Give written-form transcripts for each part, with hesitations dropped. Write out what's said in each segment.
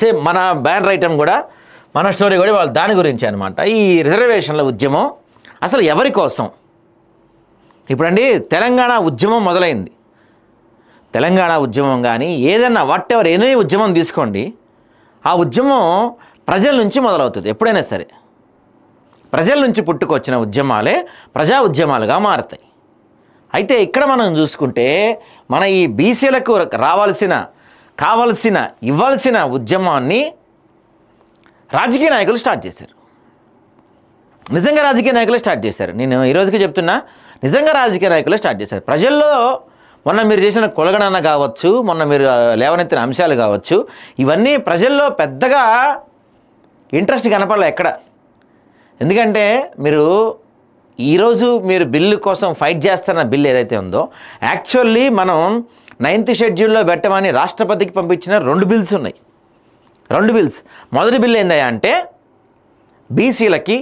Same మన banner item కూడా మన స్టోరీ కూడా వాళ్ళు దాని గురించి అనమాట. ఈ రిజర్వేషన్ల ఉద్యమం అసలు ఎవరి కోసం? ఇప్పుడండి తెలంగాణ ఉద్యమం మొదలైంది. తెలంగాణ ఉద్యమం కానీ ఏదన్నా వాట్ ఎవర్ ఎనీ ఉద్యమం తీసుకోండి, ఆ ఉద్యమం ప్రజల నుంచి మొదలవుతుంది. ఎప్పుడైనా సరే ప్రజల నుంచి పుట్టుకొచ్చిన ఉద్యమాలే ప్రజా ఉద్యమాలుగా మారుతాయి. అయితే ఇక్కడ మనం చూసుకుంటే మన ఈ బీసీలకు కావాల్సిన ఇవ్వాల్సిన ఉద్యమాన్ని రాజకీయ నాయకులు స్టార్ట్ చేశారు. నిజంగా రాజకీయ నాయకులే స్టార్ట్ చేశారు. నేను ఈరోజుకి చెప్తున్నా, నిజంగా రాజకీయ నాయకులే స్టార్ట్ చేశారు. ప్రజల్లో మొన్న మీరు చేసిన కొలగణన కావచ్చు, మొన్న మీరు లేవనెత్తిన అంశాలు కావచ్చు, ఇవన్నీ ప్రజల్లో పెద్దగా ఇంట్రెస్ట్ కనపడలే ఎక్కడ. ఎందుకంటే ఈరోజు మీరు బిల్లు కోసం ఫైట్ చేస్తున్న బిల్లు ఏదైతే ఉందో, యాక్చువల్లీ మనం 9th షెడ్యూల్లో పెట్టమని రాష్ట్రపతికి పంపించిన 2 బిల్స్ ఉన్నాయి. 2 బిల్స్. మొదటి బిల్లు ఏందయ్యా అంటే బీసీలకి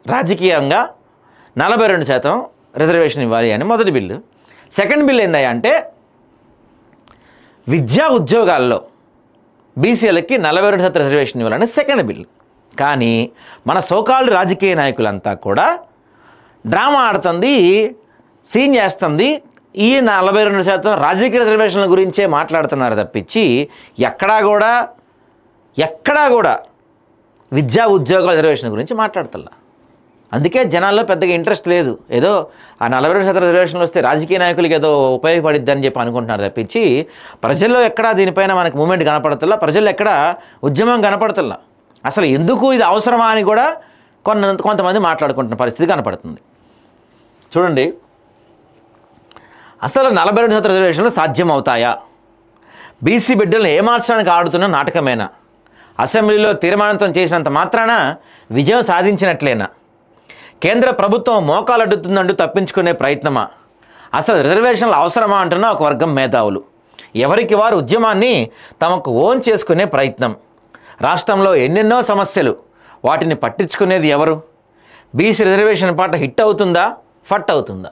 రాజకీయంగా 42% రిజర్వేషన్ ఇవ్వాలి అని మొదటి బిల్లు. సెకండ్ బిల్ ఏందయ్యా అంటే విద్యా ఉద్యోగాల్లో బీసీలకి 42% రిజర్వేషన్ ఇవ్వాలని సెకండ్ బిల్లు. కానీ మన సోకాల్డ్ రాజకీయ నాయకులంతా కూడా డ్రామా ఆడుతుంది, సీన్ చేస్తుంది, ఈ 42% రాజకీయ రిజర్వేషన్ల గురించే మాట్లాడుతున్నారు తప్పించి ఎక్కడా కూడా విద్యా ఉద్యోగాల రిజర్వేషన్ గురించి మాట్లాడుతున్నా. అందుకే జనాల్లో పెద్దగా ఇంట్రెస్ట్ లేదు. ఏదో ఆ 42% రిజర్వేషన్లు వస్తే రాజకీయ నాయకులకి ఏదో ఉపయోగపడిద్ది అని చెప్పి అనుకుంటున్నారు తప్పించి ప్రజల్లో ఎక్కడా దీనిపైన మనకు మూమెంట్ కనపడుతున్నా, ప్రజల్లో ఎక్కడా ఉద్యమం కనపడుతున్నా. అసలు ఎందుకు ఇది అవసరమా అని కూడా కొంతమంది మాట్లాడుకుంటున్న పరిస్థితి కనపడుతుంది. చూడండి, అసలు 42% రిజర్వేషన్లు సాధ్యం అవుతాయా? బీసీ బిడ్డలను ఏమార్చడానికి ఆడుతున్న నాటకమేనా? అసెంబ్లీలో తీర్మానంతో చేసినంత మాత్రాన విజయం సాధించినట్లేనా? కేంద్ర ప్రభుత్వం మోకాలడ్డుతుందంటూ తప్పించుకునే ప్రయత్నమా? అసలు రిజర్వేషన్లు అవసరమా అంటున్న ఒక వర్గం మేధావులు. ఎవరికి వారు ఉద్యమాన్ని తమకు ఓన్ చేసుకునే ప్రయత్నం. రాష్ట్రంలో ఎన్నెన్నో సమస్యలు, వాటిని పట్టించుకునేది ఎవరు? బీసీ రిజర్వేషన్ పాట హిట్ అవుతుందా, ఫట్ అవుతుందా?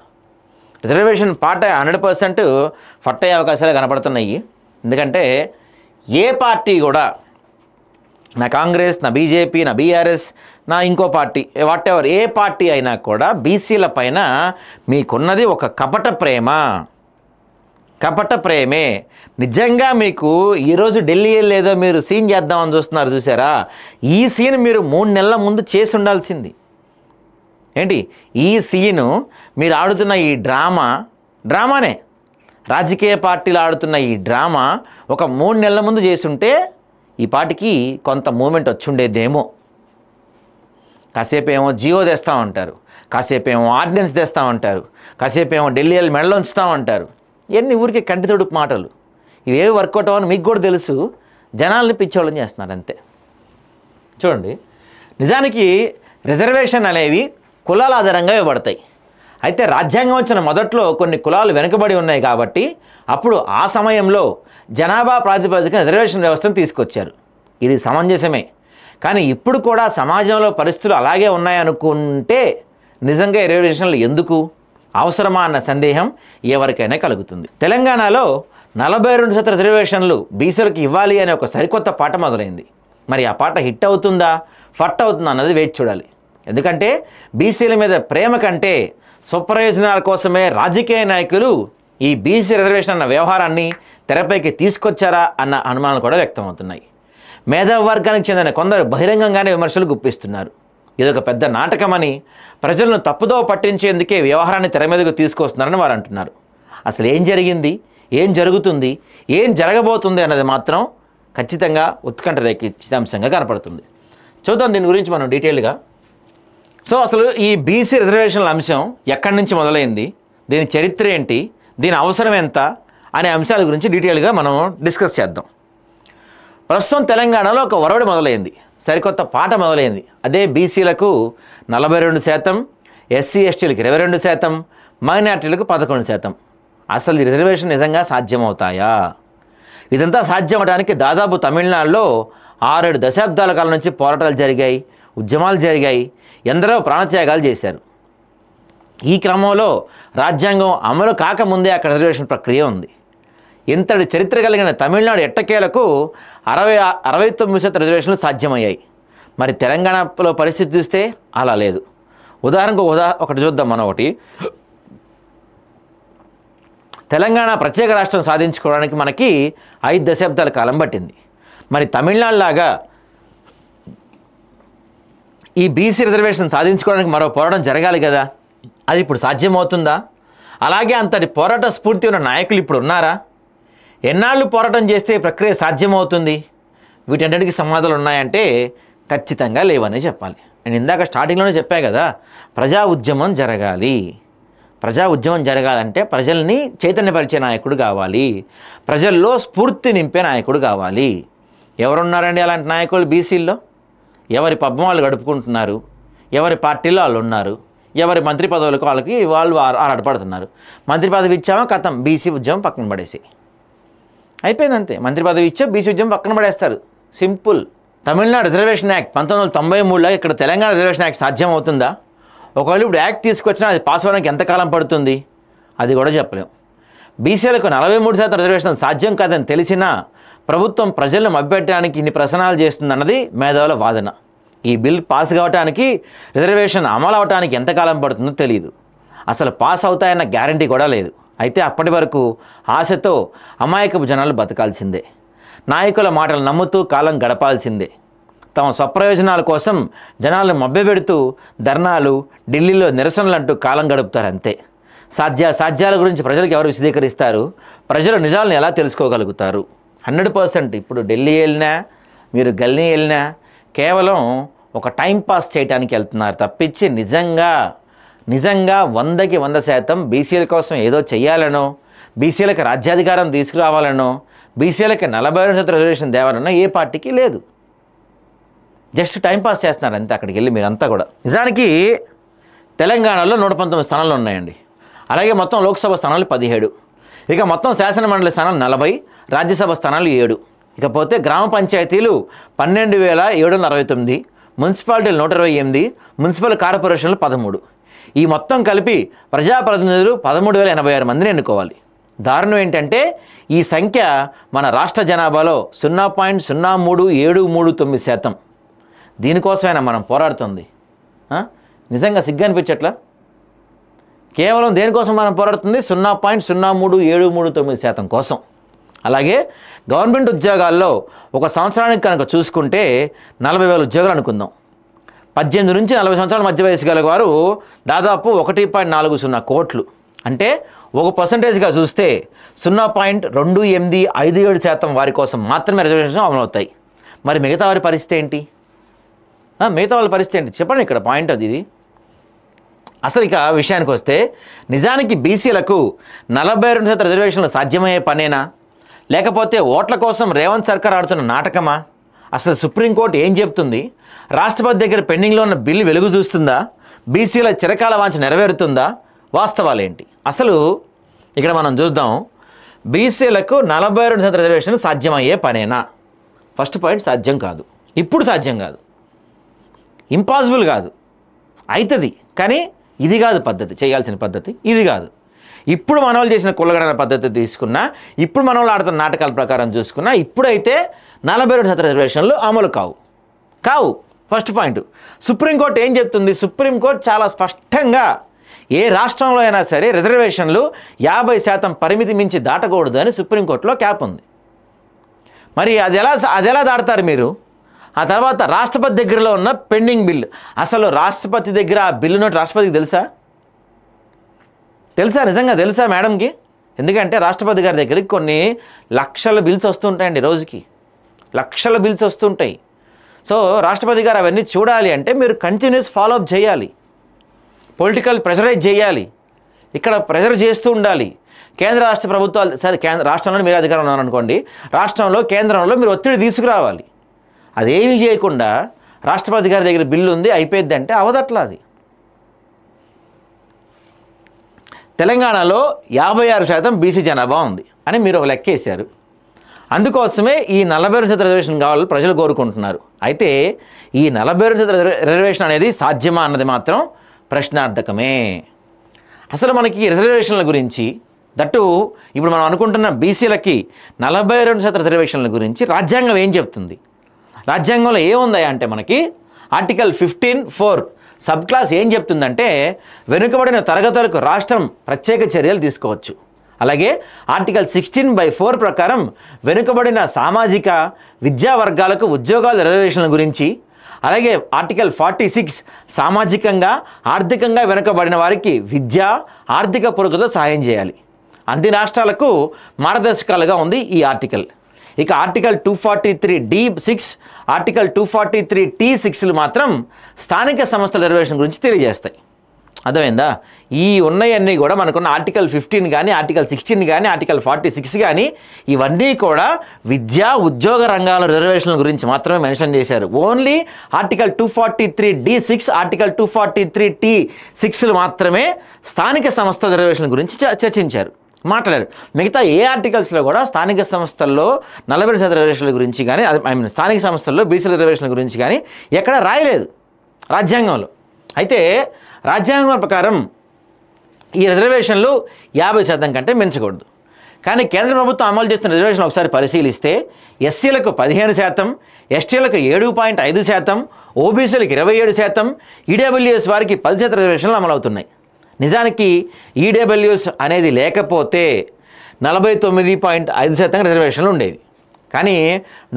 రిజర్వేషన్ పాట 100% ఫట్ అయ్యే అవకాశాలు కనపడుతున్నాయి. ఎందుకంటే ఏ పార్టీ కూడా, నా కాంగ్రెస్, నా బీజేపీ, నా బీఆర్ఎస్, నా ఇంకో party, what ever A party అయినా కూడా బీసీల పైన మీకున్నది ఒక కపట ప్రేమే. నిజంగా మీకు ఈరోజు ఢిల్లీ లేదో మీరు సీన్ చేద్దామని చూసారా? ఈ సీన్ మీరు 3 నెలల ముందు చేసి ఉండాల్సింది. ఏంటి ఈ సీను? మీరు ఆడుతున్న ఈ డ్రామానే, రాజకీయ పార్టీలు ఆడుతున్న ఈ డ్రామా ఒక 3 నెలల ముందు చేసుంటే ఈ పాటికి కొంత మూమెంట్ వచ్చుండేదేమో. కాసేపు ఏమో జియో తెస్తామంటారు, కాసేపు ఏమో ఆర్డినెన్స్ తెస్తామంటారు, కాసేపు ఏమో ఢిల్లీ మెడలో ఉంచుతామంటారు. ఇవన్నీ ఊరికే కంటి తొడుపు మాటలు. ఇవేవి వర్కౌట్ అవ్వని మీకు కూడా తెలుసు. జనాల్ని పిచ్చోళ్ళని చేస్తున్నారు అంతే. చూడండి, నిజానికి రిజర్వేషన్ అనేవి కులాల ఆధారంగా ఇవ్వబడతాయి. అయితే రాజ్యాంగం వచ్చిన మొదట్లో కొన్ని కులాలు వెనుకబడి ఉన్నాయి కాబట్టి అప్పుడు ఆ సమయంలో జనాభా ప్రాతిపదికన రిజర్వేషన్ వ్యవస్థను తీసుకొచ్చారు. ఇది సమంజసమే. కానీ ఇప్పుడు కూడా సమాజంలో పరిస్థితులు అలాగే ఉన్నాయనుకుంటే నిజంగా రిజర్వేషన్లు ఎందుకు అవసరమా అన్న సందేహం ఎవరికైనా కలుగుతుంది. తెలంగాణలో 42% రిజర్వేషన్లు బీసీలకు ఇవ్వాలి అనే ఒక సరికొత్త పాట మొదలైంది. మరి ఆ పాట హిట్ అవుతుందా, ఫట్ అవుతుందా అన్నది వేచి చూడాలి. ఎందుకంటే బీసీల మీద ప్రేమ కంటే స్వప్రయోజనాల కోసమే రాజకీయ నాయకులు ఈ బీసీ రిజర్వేషన్ అన్న వ్యవహారాన్ని తెరపైకి తీసుకొచ్చారా అన్న అనుమానాలు కూడా వ్యక్తమవుతున్నాయి. మేధావి వర్గానికి చెందిన కొందరు బహిరంగంగానే విమర్శలు గుప్పిస్తున్నారు. ఇదొక పెద్ద నాటకమని, ప్రజలను తప్పుదో పట్టించేందుకే వ్యవహారాన్ని తెర మీదకు తీసుకొస్తున్నారని వారు అంటున్నారు. అసలు ఏం జరిగింది, ఏం జరుగుతుంది, ఏం జరగబోతుంది అన్నది మాత్రం ఖచ్చితంగా ఉత్కంఠ రేకించే అంశంగా కనపడుతుంది. చూద్దాం దీని గురించి మనం డీటెయిల్గా. సో అసలు ఈ బీసీ రిజర్వేషన్ల అంశం ఎక్కడి నుంచి మొదలైంది, దీని చరిత్ర ఏంటి, దీని అవసరం ఎంత అనే అంశాల గురించి డీటెయిల్గా మనం డిస్కస్ చేద్దాం. ప్రస్తుతం తెలంగాణలో ఒక ఒరవడి మొదలైంది, సరికొత్త పాట మొదలైంది. అదే బీసీలకు 42%, ఎస్సీ ఎస్టీలకు 22%, మైనార్టీలకు 11%. అసలు ఈ రిజర్వేషన్ నిజంగా సాధ్యమవుతాయా? ఇదంతా సాధ్యం అవడానికి దాదాపు తమిళనాడులో 6-7 దశాబ్దాల కాలం నుంచి పోరాటాలు జరిగాయి, ఉద్యమాలు జరిగాయి, ఎందరో ప్రాణత్యాగాలు చేశారు. ఈ క్రమంలో రాజ్యాంగం అమలు కాకముందే అక్కడ రిజర్వేషన్ ప్రక్రియ ఉంది. ఇంతటి చరిత్ర కలిగిన తమిళనాడు ఎట్టకేలకు 69% రిజర్వేషన్లు సాధ్యమయ్యాయి. మరి తెలంగాణలో పరిస్థితి చూస్తే అలా లేదు. ఉదాహరణకు ఒకటి చూద్దాం మనం. ఒకటి, తెలంగాణ ప్రత్యేక రాష్ట్రం సాధించుకోవడానికి మనకి 5 దశాబ్దాల కాలం పట్టింది. మరి తమిళనాడు లాగా ఈ బీసీ రిజర్వేషన్ సాధించుకోవడానికి మరో పోరాటం జరగాలి కదా, అది ఇప్పుడు సాధ్యమవుతుందా? అలాగే అంతటి పోరాట స్ఫూర్తి ఉన్న నాయకులు ఇప్పుడు ఉన్నారా? ఎన్నాళ్ళు పోరాటం చేస్తే ఈ ప్రక్రియ సాధ్యమవుతుంది? వీటన్నిటికీ సమాధానాలు ఉన్నాయంటే ఖచ్చితంగా లేవని చెప్పాలి. నేను ఇందాక స్టార్టింగ్లోనే చెప్పా కదా, ప్రజా ఉద్యమం జరగాలి. ప్రజా ఉద్యమం జరగాలంటే ప్రజల్ని చైతన్యపరిచే నాయకుడు కావాలి, ప్రజల్లో స్ఫూర్తి నింపే నాయకుడు కావాలి. ఎవరున్నారండి అలాంటి నాయకులు బీసీల్లో? ఎవరి పబ్బం వాళ్ళు గడుపుకుంటున్నారు, ఎవరి పార్టీలో వాళ్ళు ఉన్నారు, ఎవరి మంత్రి పదవులకు వాళ్ళు ఆరాటపడుతున్నారు. మంత్రి పదవి ఇచ్చామో కథం, బీసీ ఉద్యమం పక్కన పడేసి అయిపోయింది అంతే. మంత్రి పదవి ఇచ్చా బీసీ ఉద్యమం పక్కన పడేస్తారు, సింపుల్. తమిళనాడు రిజర్వేషన్ యాక్ట్ 1993లో ఇక్కడ తెలంగాణ రిజర్వేషన్ యాక్ట్ సాధ్యం అవుతుందా? ఒకవేళ ఇప్పుడు యాక్ట్ తీసుకొచ్చినా అది పాస్ అవ్వడానికి ఎంతకాలం పడుతుంది? అది కూడా చెప్పలేం. బీసీలకు 43% రిజర్వేషన్ సాధ్యం కాదని తెలిసినా ప్రభుత్వం ప్రజలను మభ్యపెట్టడానికి ఇన్ని ప్రసనాలు చేస్తుందన్నది మేధావుల వాదన. ఈ బిల్ పాస్ కావడానికి, రిజర్వేషన్ అమలు అవడానికి ఎంతకాలం పడుతుందో తెలియదు. అసలు పాస్ అవుతాయన్న గ్యారంటీ కూడా లేదు. అయితే అప్పటి వరకు ఆశతో అమాయకపు జనాలు బతకాల్సిందే, నాయకుల మాటలు నమ్ముతూ కాలం గడపాల్సిందే. తమ స్వప్రయోజనాల కోసం జనాలను మభ్యపెడుతూ ధర్నాలు, ఢిల్లీలో నిరసనలు అంటూ కాలం గడుపుతారు అంతే. సాధ్యాల గురించి ప్రజలకు ఎవరు విశదీకరిస్తారు? ప్రజలు నిజాలను ఎలా తెలుసుకోగలుగుతారు? 100% ఇప్పుడు ఢిల్లీ వెళ్ళినా, మీరు గల్లీ వెళ్ళినా కేవలం ఒక టైంపాస్ చేయడానికి వెళ్తున్నారు తప్పించి నిజంగా 100కి 100% బీసీల కోసం ఏదో చెయ్యాలనో, బీసీలకు రాజ్యాధికారం తీసుకురావాలనో, బీసీలకి 42% రిజర్వేషన్ తేవాలనో ఏ పార్టీకి లేదు. జస్ట్ టైంపాస్ చేస్తున్నారు అంతే అక్కడికి వెళ్ళి మీరంతా కూడా. నిజానికి తెలంగాణలో 119 స్థానాలు ఉన్నాయండి. అలాగే మొత్తం లోక్సభ స్థానాలు 17, ఇక మొత్తం శాసనమండలి స్థానాలు 40, రాజ్యసభ స్థానాలు 7. ఇకపోతే గ్రామ పంచాయతీలు 12,769, మున్సిపాలిటీలు 128, మున్సిపల్ కార్పొరేషన్లు 13. ఈ మొత్తం కలిపి ప్రజాప్రతినిధులు 13,086 మందిని ఎన్నుకోవాలి. దారుణం ఏంటంటే ఈ సంఖ్య మన రాష్ట్ర జనాభాలో 0.03739%. దీనికోసమైనా మనం పోరాడుతుంది? నిజంగా సిగ్గు అనిపించట్లా? కేవలం దేనికోసం మనం పోరాడుతుంది? 0.03739% కోసం. అలాగే గవర్నమెంట్ ఉద్యోగాల్లో ఒక సంవత్సరానికి కనుక చూసుకుంటే 40,000 ఉద్యోగాలు అనుకుందాం. 18 నుంచి 40 సంవత్సరాల మధ్య వయసు గల వారు దాదాపు 1.40 కోట్లు. అంటే 1%గా చూస్తే 0.2857% వారి కోసం మాత్రమే రిజర్వేషన్ అమలవుతాయి. మరి మిగతా వారి పరిస్థితి ఏంటి? మిగతా వాళ్ళ పరిస్థితి ఏంటి చెప్పండి. ఇక్కడ పాయింట్ అది ఇది. అసలు ఇక విషయానికి వస్తే నిజానికి బీసీలకు 42% రిజర్వేషన్లు సాధ్యమయ్యే పనేనా, లేకపోతే ఓట్ల కోసం రేవంత్ సర్కార్ ఆడుతున్న నాటకమా? అసలు సుప్రీంకోర్టు ఏం చెప్తుంది? రాష్ట్రపతి దగ్గర పెండింగ్లో ఉన్న బిల్లు వెలుగు చూస్తుందా? బీసీల చిరకాల వాంఛ నెరవేరుతుందా? వాస్తవాలేంటి? అసలు ఇక్కడ మనం చూద్దాం. బీసీలకు 42% రిజర్వేషన్లు సాధ్యమయ్యే పనేనా? ఫస్ట్ పాయింట్, సాధ్యం కాదు. ఇప్పుడు సాధ్యం కాదు, ఇంపాసిబుల్ కాదు. అవుతుంది కానీ ఇది కాదు పద్ధతి, చేయాల్సిన పద్ధతి ఇది కాదు. ఇప్పుడు మనవాళ్ళు చేసిన కుల్లగడన పద్ధతి తీసుకున్నా, ఇప్పుడు మనవాళ్ళు ఆడుతున్న నాటకాల ప్రకారం చూసుకున్నా ఇప్పుడైతే 42% రిజర్వేషన్లు అమలు కావు. First point. సుప్రీంకోర్టు ఏం చెప్తుంది? సుప్రీంకోర్టు చాలా స్పష్టంగా ఏ రాష్ట్రంలో అయినా సరే రిజర్వేషన్లు 50% పరిమితి మించి దాటకూడదు అని సుప్రీంకోర్టులో క్యాప్ ఉంది. మరి అది ఎలా దాడతారు మీరు? ఆ తర్వాత రాష్ట్రపతి దగ్గరలో ఉన్న పెండింగ్ బిల్, అసలు రాష్ట్రపతి దగ్గర ఆ బిల్లు నోటి రాష్ట్రపతికి తెలుసా? నిజంగా తెలుసా మేడంకి? ఎందుకంటే రాష్ట్రపతి గారి దగ్గరికి కొన్ని లక్షల బిల్స్ వస్తుంటాయండి, రోజుకి లక్షల బిల్స్ వస్తుంటాయి. సో రాష్ట్రపతి గారు అవన్నీ చూడాలి అంటే మీరు కంటిన్యూస్ ఫాలోఅప్ చేయాలి, పొలిటికల్ ప్రెషరైజ్ చేయాలి, ఇక్కడ ప్రెషర్ చేస్తూ ఉండాలి. కేంద్ర రాష్ట్ర ప్రభుత్వాలు సరే, రాష్ట్రంలో మీరు అధికారం ఉన్నారనుకోండి, రాష్ట్రంలో కేంద్రంలో మీరు ఒత్తిడి తీసుకురావాలి. అదేమీ చేయకుండా రాష్ట్రపతి గారి దగ్గర బిల్లు ఉంది అయిపోయింది అంటే అవదట్లా. అది తెలంగాణలో 56% బీసీ జనాభా ఉంది అని మీరు ఒక లెక్క వేశారు. అందుకోసమే ఈ 42% రిజర్వేషన్ కావాలని ప్రజలు కోరుకుంటున్నారు. అయితే ఈ 42% రిజర్వేషన్ అనేది సాధ్యమా అన్నది మాత్రం ప్రశ్నార్థకమే. అసలు మనకి రిజర్వేషన్ల గురించి దట్టు ఇప్పుడు మనం అనుకుంటున్న బీసీలకి 42% రిజర్వేషన్ల గురించి రాజ్యాంగం ఏం చెప్తుంది? రాజ్యాంగంలో ఏముందా అంటే మనకి ఆర్టికల్ 15(4) సబ్ క్లాస్ ఏం చెప్తుందంటే వెనుకబడిన తరగతులకు రాష్ట్రం ప్రత్యేక చర్యలు తీసుకోవచ్చు. అలాగే ఆర్టికల్ 16(4) ప్రకారం వెనుకబడిన సామాజిక విద్యా వర్గాలకు ఉద్యోగాల రిజర్వేషన్ల గురించి, అలాగే ఆర్టికల్ 46 సామాజికంగా ఆర్థికంగా వెనుకబడిన వారికి విద్య ఆర్థిక పురోగతిలో సహాయం చేయాలి. అన్ని రాష్ట్రాలకు మార్గదర్శకాలుగా ఉంది ఈ ఆర్టికల్. ఇక ఆర్టికల్ 243(d)(6) ఆర్టికల్ 243(t)(6)లు మాత్రం స్థానిక సంస్థల రిజర్వేషన్ గురించి తెలియజేస్తాయి. అర్థమైందా? ఈ ఉన్నాయన్నీ కూడా మనకున్న ఆర్టికల్ 15 కానీ, ఆర్టికల్ 16 కానీ, ఆర్టికల్ 46 కానీ ఇవన్నీ కూడా విద్యా ఉద్యోగ రంగాల రిజర్వేషన్ల గురించి మాత్రమే మెన్షన్ చేశారు. ఓన్లీ ఆర్టికల్ 243(d)(6) ఆర్టికల్ 243(t)(6)లు మాత్రమే స్థానిక సంస్థల రిజర్వేషన్ల గురించి చర్చించారు, మాట్లాడారు. మిగతా ఏ ఆర్టికల్స్లో కూడా స్థానిక సంస్థల్లో 40% రిజర్వేషన్ల గురించి కానీ, స్థానిక సంస్థల్లో బీసీల రిజర్వేషన్ల గురించి కానీ ఎక్కడ రాయలేదు రాజ్యాంగంలో. అయితే రాజ్యాంగం ప్రకారం ఈ రిజర్వేషన్లు 50% కంటే మించకూడదు. కానీ కేంద్ర ప్రభుత్వం అమలు చేస్తున్న రిజర్వేషన్ ఒకసారి పరిశీలిస్తే ఎస్సీలకు 15%, ఎస్టీలకు 7.5%, ఓబీసీలకు 27%, ఈడబ్ల్యూఎస్ వారికి 10% రిజర్వేషన్లు అమలవుతున్నాయి. నిజానికి ఈడబ్ల్యూఎస్ అనేది లేకపోతే 49.5% రిజర్వేషన్లు ఉండేవి. కానీ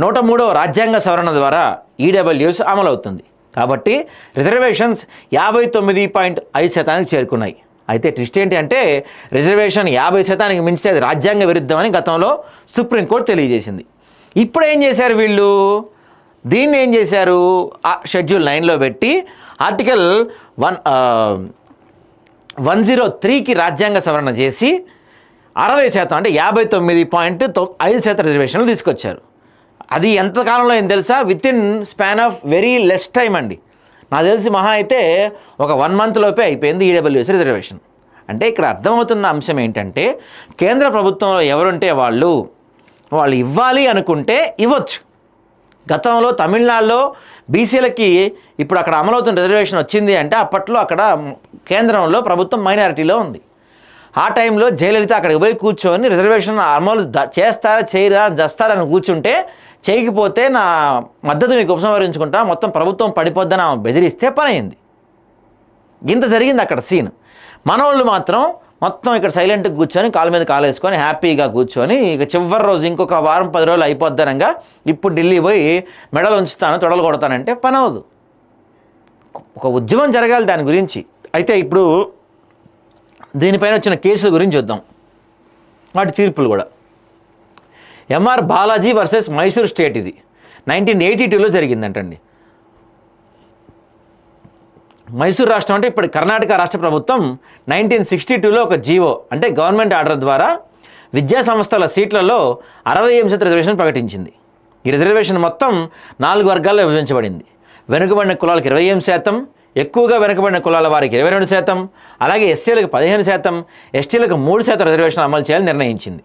103వ రాజ్యాంగ సవరణ ద్వారా ఈడబ్ల్యూఎస్ అమలవుతుంది. కాబట్టి రిజర్వేషన్స్ 59.5% చేరుకున్నాయి. అయితే ట్విస్ట్ ఏంటి అంటే రిజర్వేషన్ 50% మించితే అది రాజ్యాంగ విరుద్ధమని గతంలో సుప్రీంకోర్టు తెలియజేసింది. ఇప్పుడు ఏం చేశారు వీళ్ళు? దీన్ని ఏం చేశారు? షెడ్యూల్ 9లో పెట్టి ఆర్టికల్ 103కి రాజ్యాంగ సవరణ చేసి 60% అంటే 59.5% రిజర్వేషన్లు తీసుకొచ్చారు. అది ఎంతకాలంలో ఏం తెలుసా? With in span of very less time అండి. నాకు తెలిసి మహా అయితే ఒక 1 month లోపే అయిపోయింది ఈడబ్ల్యూఎస్ రిజర్వేషన్. అంటే ఇక్కడ అర్థమవుతున్న అంశం ఏంటంటే కేంద్ర ప్రభుత్వంలో ఎవరుంటే వాళ్ళు ఇవ్వాలి అనుకుంటే ఇవ్వచ్చు. గతంలో తమిళనాడులో బీసీలకి ఇప్పుడు అక్కడ అమలవుతున్న రిజర్వేషన్ వచ్చింది అంటే అప్పట్లో అక్కడ కేంద్రంలో ప్రభుత్వం మైనారిటీలో ఉంది. ఆ టైంలో జయలలిత అక్కడికి పోయి కూర్చొని రిజర్వేషన్ అమలు చేస్తారా చేయరా చేస్తారని కూర్చుంటే, చేయకపోతే నా మద్దతు మీకు ఉపసంహరించుకుంటా, మొత్తం ప్రభుత్వం పడిపోద్దని ఆమె బెదిరిస్తే పని అయింది. ఇంత జరిగింది అక్కడ సీన్. మనోళ్ళు మాత్రం మొత్తం ఇక్కడ సైలెంట్గా కూర్చొని కాలు మీద కాలు వేసుకొని హ్యాపీగా కూర్చొని ఇక చివరి రోజు ఇంకొక వారం 10 రోజులు అయిపోద్దనంగా ఇప్పుడు ఢిల్లీ పోయి మెడలు ఉంచుతాను తొడలు కొడతానంటే పని అవ్వదు. ఒక ఉద్యమం జరగాలి దాని గురించి. అయితే ఇప్పుడు దీనిపైన వచ్చిన కేసుల గురించి చూద్దాం, వాటి తీర్పులు కూడా. MR Balaji versus Mysore state, ఇది 1982లో జరిగిందంటండి. మైసూర్ రాష్ట్రం అంటే ఇప్పుడు కర్ణాటక రాష్ట్ర ప్రభుత్వం 1962లో ఒక జీవో అంటే గవర్నమెంట్ ఆర్డర్ ద్వారా విద్యా సంస్థల సీట్లలో 60% రిజర్వేషన్ ప్రకటించింది. ఈ రిజర్వేషన్ మొత్తం 4 వర్గాల్లో విభజించబడింది. వెనుకబడిన కులాలకు 28%, ఎక్కువగా వెనుకబడిన కులాల వారికి 22%, అలాగే ఎస్సీలకు 15%, ఎస్టీలకు 3% రిజర్వేషన్ అమలు చేయాలని నిర్ణయించింది.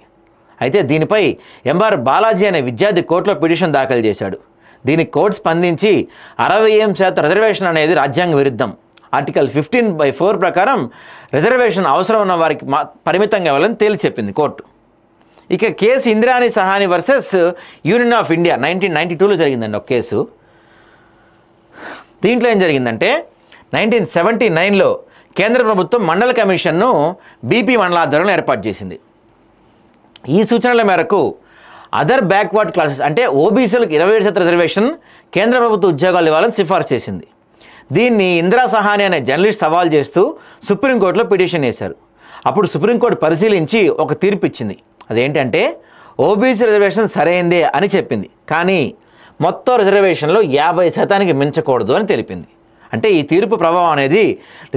అయితే దీనిపై ఎంఆర్ బాలాజీ అనే విద్యార్థి కోర్టులో పిటిషన్ దాఖలు చేశాడు. దీనికి కోర్టు స్పందించి 60% రిజర్వేషన్ అనేది రాజ్యాంగ విరుద్ధం, ఆర్టికల్ 15(4) ప్రకారం రిజర్వేషన్ అవసరం ఉన్న వారికి పరిమితంగా ఇవ్వాలని తేల్చి చెప్పింది కోర్టు. ఇక case Indirani Sawhney versus union of India 1992లో జరిగిందండి ఒక కేసు. దీంట్లో ఏం జరిగిందంటే 1979లో కేంద్ర ప్రభుత్వం మండల కమిషన్ను బీపీ మండల ఆధ్వర్యంలో ఏర్పాటు చేసింది. ఈ సూచనల మేరకు అదర్ బ్యాక్వర్డ్ క్లాసెస్ అంటే ఓబీసీలకు 27% రిజర్వేషన్ కేంద్ర ప్రభుత్వ ఉద్యోగాలు ఇవ్వాలని సిఫార్సు చేసింది. దీన్ని ఇందిరా సహాని అనే జర్నలిస్ట్ సవాల్ చేస్తూ సుప్రీంకోర్టులో పిటిషన్ వేశారు. అప్పుడు సుప్రీంకోర్టు పరిశీలించి ఒక తీర్పు ఇచ్చింది. అదేంటంటే ఓబీసీ రిజర్వేషన్ సరైందే అని చెప్పింది, కానీ మొత్తం రిజర్వేషన్లో 50%కి మించకూడదు అని తెలిపింది. అంటే ఈ తీర్పు ప్రభావం అనేది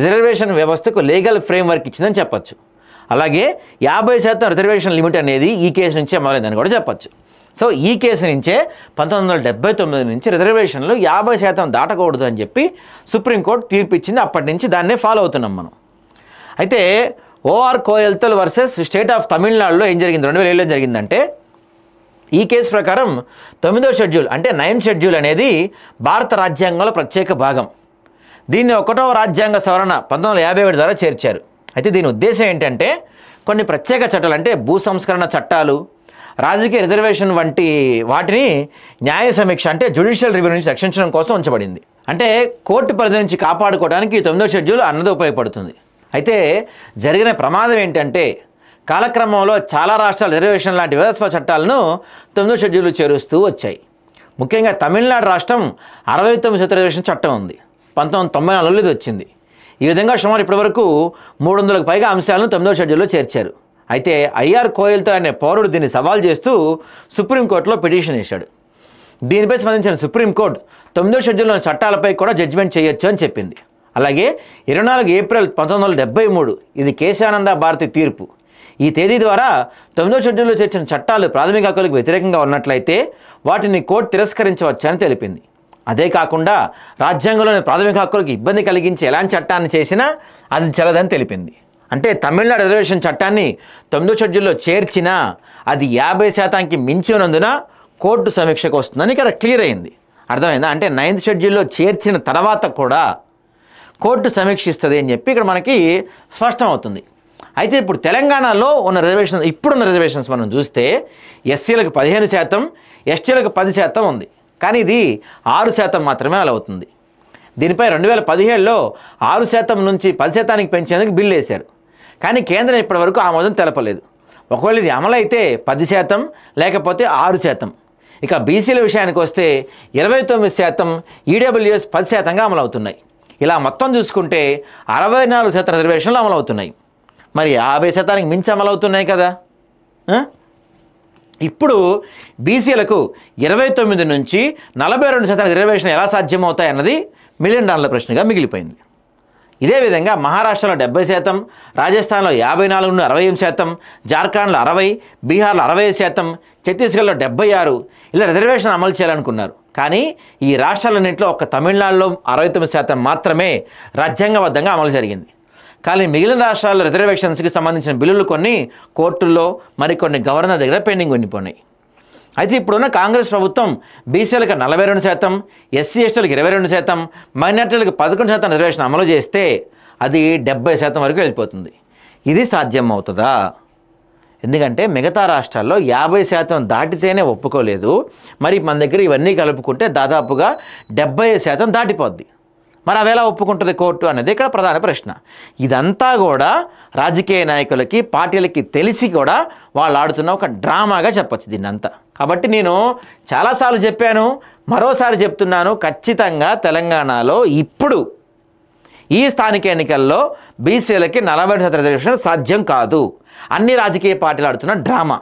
రిజర్వేషన్ వ్యవస్థకు లీగల్ ఫ్రేమ్వర్క్ ఇచ్చిందని చెప్పచ్చు. అలాగే 50% రిజర్వేషన్ లిమిట్ అనేది ఈ కేసు నుంచే మొదలైందని కూడా చెప్పచ్చు. సో ఈ కేసు నుంచే 1979 నుంచి రిజర్వేషన్లు 50% దాటకూడదు అని చెప్పి సుప్రీంకోర్టు తీర్పు ఇచ్చింది. అప్పటి నుంచి దాన్నే ఫాలో అవుతున్నాం మనం. అయితే ఓఆర్ కోయల్తల్ వర్సెస్ స్టేట్ ఆఫ్ తమిళనాడులో ఏం జరిగింది, 2007లో జరిగిందంటే ఈ కేసు ప్రకారం 9వ షెడ్యూల్ అంటే 9th షెడ్యూల్ అనేది భారత రాజ్యాంగంలో ప్రత్యేక భాగం. దీన్ని 1వ రాజ్యాంగ సవరణ 1957 ద్వారా చేర్చారు. అయితే దీని ఉద్దేశం ఏంటంటే కొన్ని ప్రత్యేక చట్టాలు అంటే భూ సంస్కరణ చట్టాలు, రాజకీయ రిజర్వేషన్ వంటి వాటిని న్యాయ సమీక్ష అంటే జ్యుడిషియల్ రివ్యూ నుంచి రక్షించడం కోసం ఉంచబడింది. అంటే కోర్టు పరిధి నుంచి కాపాడుకోవడానికి 9వ షెడ్యూల్ అన్నది ఉపయోగపడుతుంది. అయితే జరిగిన ప్రమాదం ఏంటంటే కాలక్రమంలో చాలా రాష్ట్రాలు రిజర్వేషన్ లాంటి వివాదాస్పద చట్టాలను 9వ షెడ్యూల్ చేరుస్తూ వచ్చాయి. ముఖ్యంగా తమిళనాడు రాష్ట్రం 69 రిజర్వేషన్ చట్టం ఉంది. 1994లో ఇది వచ్చింది. ఈ విధంగా సుమారు ఇప్పటివరకు 300కు పైగా అంశాలను 9వ షెడ్యూల్లో చేర్చారు. అయితే ఐఆర్ కోయల్తో అనే పౌరుడు దీన్ని సవాల్ చేస్తూ సుప్రీంకోర్టులో పిటిషన్ వేశాడు. దీనిపై స్పందించిన సుప్రీంకోర్టు 9వ షెడ్యూల్లోని చట్టాలపై కూడా జడ్జిమెంట్ చేయొచ్చు అని చెప్పింది. అలాగే 24 ఏప్రిల్ 1973 ఇది కేశానంద భారతి తీర్పు. ఈ తేదీ ద్వారా 9వ షెడ్యూల్లో చేర్చిన చట్టాలు ప్రాథమిక హక్కులకు వ్యతిరేకంగా ఉన్నట్లయితే వాటిని కోర్టు తిరస్కరించవచ్చని తెలిపింది. అదే కాకుండా రాజ్యాంగంలోని ప్రాథమిక హక్కులకు ఇబ్బంది కలిగించే ఎలాంటి చట్టాన్ని చేసినా అది చెల్లదని తెలిపింది. అంటే తమిళనాడు రిజర్వేషన్ చట్టాన్ని 9వ షెడ్యూల్లో చేర్చినా అది 50% మించి ఉన్నందున కోర్టు సమీక్షకు వస్తుందని ఇక్కడ క్లియర్ అయింది. అర్థమైందా? అంటే 9th షెడ్యూల్లో చేర్చిన తర్వాత కూడా కోర్టు సమీక్షిస్తుంది అని చెప్పి ఇక్కడ మనకి స్పష్టం అవుతుంది. అయితే ఇప్పుడు తెలంగాణలో ఉన్న రిజర్వేషన్, ఇప్పుడున్న రిజర్వేషన్స్ మనం చూస్తే ఎస్సీలకు 15%, ఎస్టీలకు 10% ఉంది. కానీ ఇది 6% మాత్రమే అలా అవుతుంది. దీనిపై 2017లో 6% నుంచి 10%కి పెంచేందుకు బిల్లు వేశారు. కానీ కేంద్రం ఇప్పటివరకు ఆమోదం తెలపలేదు. ఒకవేళ ఇది అమలైతే 10% లేకపోతే 6%. ఇక బీసీల విషయానికి వస్తే 29%, ఈడబ్ల్యూఎస్ 10%గా అమలవుతున్నాయి. ఇలా మొత్తం చూసుకుంటే 64% రిజర్వేషన్లు అమలవుతున్నాయి. మరి 50%కి మించి అమలవుతున్నాయి కదా. ఇప్పుడు బీసీలకు 29 నుంచి 42% రిజర్వేషన్ ఎలా సాధ్యమవుతాయి అన్నది $1 మిలియన్ ప్రశ్నగా మిగిలిపోయింది. ఇదే విధంగా మహారాష్ట్రలో 70%, రాజస్థాన్లో 54 నుండి 60%, జార్ఖండ్లో 60%, బీహార్లో 65%, ఛత్తీస్గఢ్లో 76 ఇలా రిజర్వేషన్ అమలు చేయాలనుకున్నారు. కానీ ఈ రాష్ట్రాలన్నింటిలో ఒక్క తమిళనాడులో 69% మాత్రమే రాజ్యాంగబద్ధంగా అమలు జరిగింది. కానీ మిగిలిన రాష్ట్రాల్లో రిజర్వేషన్స్కి సంబంధించిన బిల్లులు కొన్ని కోర్టుల్లో, మరికొన్ని గవర్నర్ దగ్గర పెండింగ్ ఉండిపోయినాయి. అయితే ఇప్పుడున్న కాంగ్రెస్ ప్రభుత్వం బీసీలకు 42%, ఎస్సీ ఎస్టీలకు 22%, మైనార్టీలకు 11% రిజర్వేషన్ అమలు చేస్తే అది 70% వరకు వెళ్ళిపోతుంది. ఇది సాధ్యం అవుతుందా? ఎందుకంటే మిగతా రాష్ట్రాల్లో 50% దాటితేనే ఒప్పుకోలేదు. మరి మన దగ్గర ఇవన్నీ కలుపుకుంటే దాదాపుగా 70% దాటిపోద్ది. మరి అవి ఎలా ఒప్పుకుంటుంది కోర్టు అనేది ఇక్కడ ప్రధాన ప్రశ్న. ఇదంతా కూడా రాజకీయ నాయకులకి, పార్టీలకి తెలిసి కూడా వాళ్ళు ఆడుతున్న ఒక డ్రామాగా చెప్పచ్చు దీన్నంతా. కాబట్టి నేను చాలాసార్లు చెప్పాను, మరోసారి చెప్తున్నాను, ఖచ్చితంగా తెలంగాణలో ఇప్పుడు ఈ స్థానిక ఎన్నికల్లో బీసీలకి 40% రిజర్వేషన్ సాధ్యం కాదు. అన్ని రాజకీయ పార్టీలు ఆడుతున్న డ్రామా.